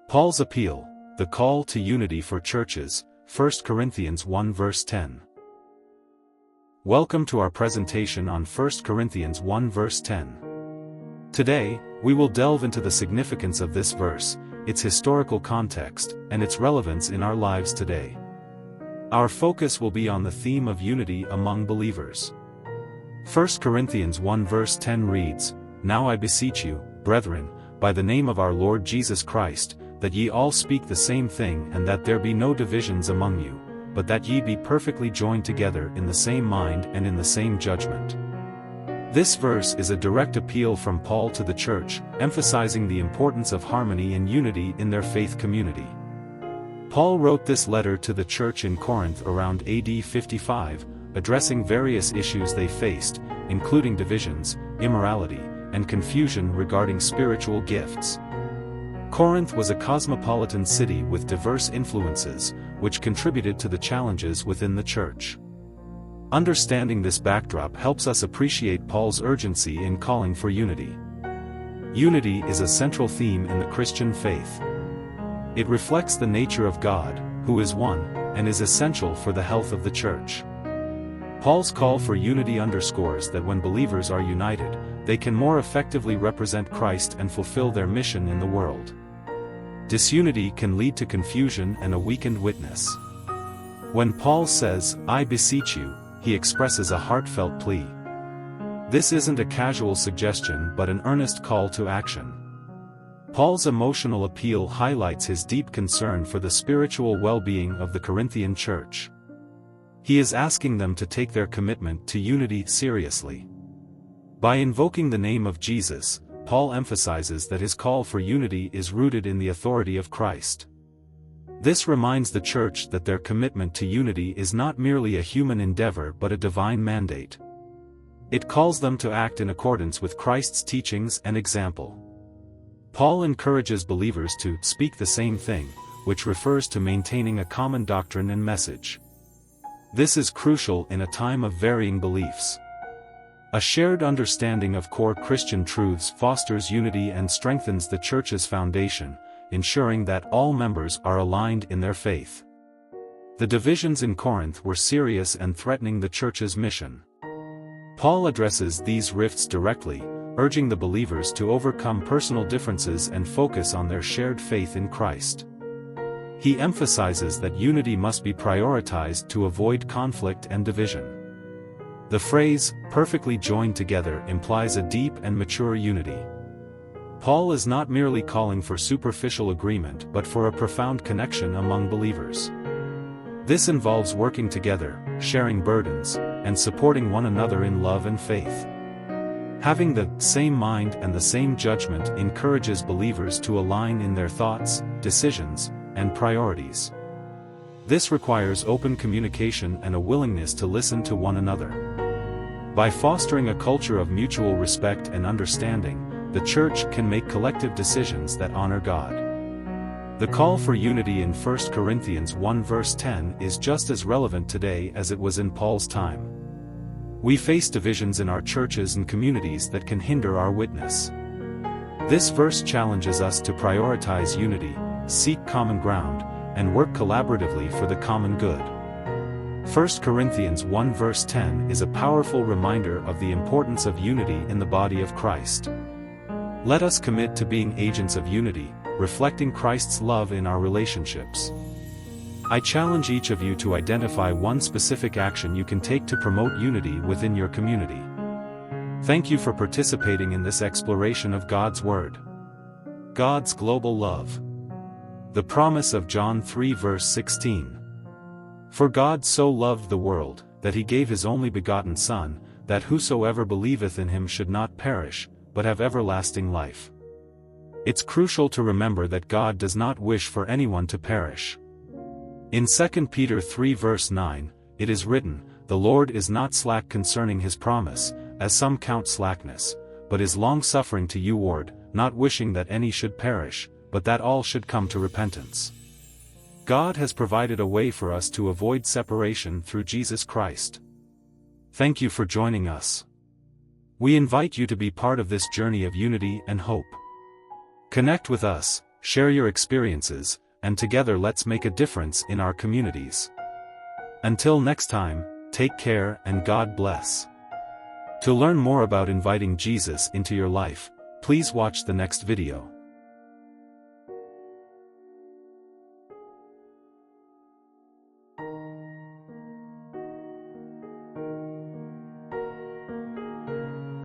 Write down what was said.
Paul's appeal, the call to unity for churches, 1 Corinthians 1 verse 10. Welcome to our presentation on 1 Corinthians 1 verse 10. Today, we will delve into the significance of this verse, its historical context, and its relevance in our lives today. Our focus will be on the theme of unity among believers. 1 Corinthians 1 verse 10 reads, "Now I beseech you, brethren, by the name of our Lord Jesus Christ, that ye all speak the same thing and that there be no divisions among you, but that ye be perfectly joined together in the same mind and in the same judgment." This verse is a direct appeal from Paul to the church, emphasizing the importance of harmony and unity in their faith community. Paul wrote this letter to the church in Corinth around AD 55, addressing various issues they faced, including divisions, immorality, and confusion regarding spiritual gifts. Corinth was a cosmopolitan city with diverse influences, which contributed to the challenges within the church. Understanding this backdrop helps us appreciate Paul's urgency in calling for unity. Unity is a central theme in the Christian faith. It reflects the nature of God, who is one, and is essential for the health of the church. Paul's call for unity underscores that when believers are united, they can more effectively represent Christ and fulfill their mission in the world. Disunity can lead to confusion and a weakened witness. When Paul says, "I beseech you," he expresses a heartfelt plea. This isn't a casual suggestion but an earnest call to action. Paul's emotional appeal highlights his deep concern for the spiritual well-being of the Corinthian church. He is asking them to take their commitment to unity seriously. By invoking the name of Jesus, Paul emphasizes that his call for unity is rooted in the authority of Christ. This reminds the church that their commitment to unity is not merely a human endeavor but a divine mandate. It calls them to act in accordance with Christ's teachings and example. Paul encourages believers to speak the same thing, which refers to maintaining a common doctrine and message. This is crucial in a time of varying beliefs. A shared understanding of core Christian truths fosters unity and strengthens the church's foundation, ensuring that all members are aligned in their faith. The divisions in Corinth were serious and threatening the church's mission. Paul addresses these rifts directly, urging the believers to overcome personal differences and focus on their shared faith in Christ. He emphasizes that unity must be prioritized to avoid conflict and division. The phrase, "perfectly joined together," implies a deep and mature unity. Paul is not merely calling for superficial agreement but for a profound connection among believers. This involves working together, sharing burdens, and supporting one another in love and faith. Having the same mind and the same judgment encourages believers to align in their thoughts, decisions, and priorities. This requires open communication and a willingness to listen to one another. By fostering a culture of mutual respect and understanding, the church can make collective decisions that honor God. The call for unity in 1 Corinthians 1 verse 10 is just as relevant today as it was in Paul's time. We face divisions in our churches and communities that can hinder our witness. This verse challenges us to prioritize unity, seek common ground, and work collaboratively for the common good. 1 Corinthians 1 verse 10 is a powerful reminder of the importance of unity in the body of Christ. Let us commit to being agents of unity, reflecting Christ's love in our relationships. I challenge each of you to identify one specific action you can take to promote unity within your community. Thank you for participating in this exploration of God's Word. God's global love. The promise of John 3 verse 16. "For God so loved the world, that he gave his only begotten Son, that whosoever believeth in him should not perish, but have everlasting life." It's crucial to remember that God does not wish for anyone to perish. In 2 Peter 3 verse 9, it is written, "The Lord is not slack concerning his promise, as some count slackness, but is long-suffering to you ward, not wishing that any should perish, but that all should come to repentance." God has provided a way for us to avoid separation through Jesus Christ. Thank you for joining us. We invite you to be part of this journey of unity and hope. Connect with us, share your experiences, and together let's make a difference in our communities. Until next time, take care and God bless. To learn more about inviting Jesus into your life, please watch the next video.